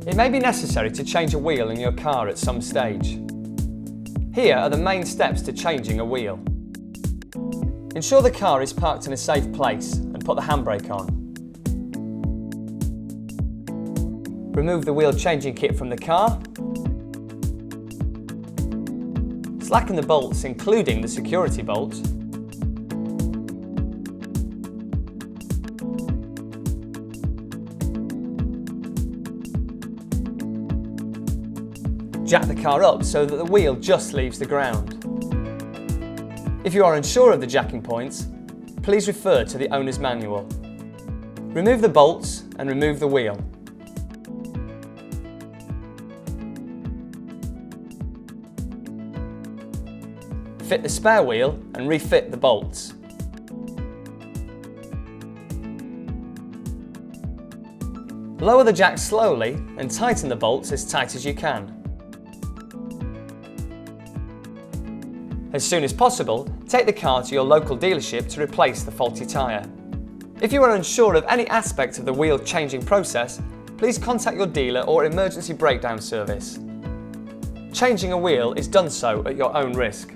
It may be necessary to change a wheel in your car at some stage. Here are the main steps to changing a wheel. Ensure the car is parked in a safe place and put the handbrake on. Remove the wheel changing kit from the car. Slacken the bolts, including the security bolt. Jack the car up so that the wheel just leaves the ground. If you are unsure of the jacking points, please refer to the owner's manual. Remove the bolts and remove the wheel. Fit the spare wheel and refit the bolts. Lower the jack slowly and tighten the bolts as tight as you can. As soon as possible, take the car to your local dealership to replace the faulty tyre. If you are unsure of any aspect of the wheel changing process, please contact your dealer or emergency breakdown service. Changing a wheel is done so at your own risk.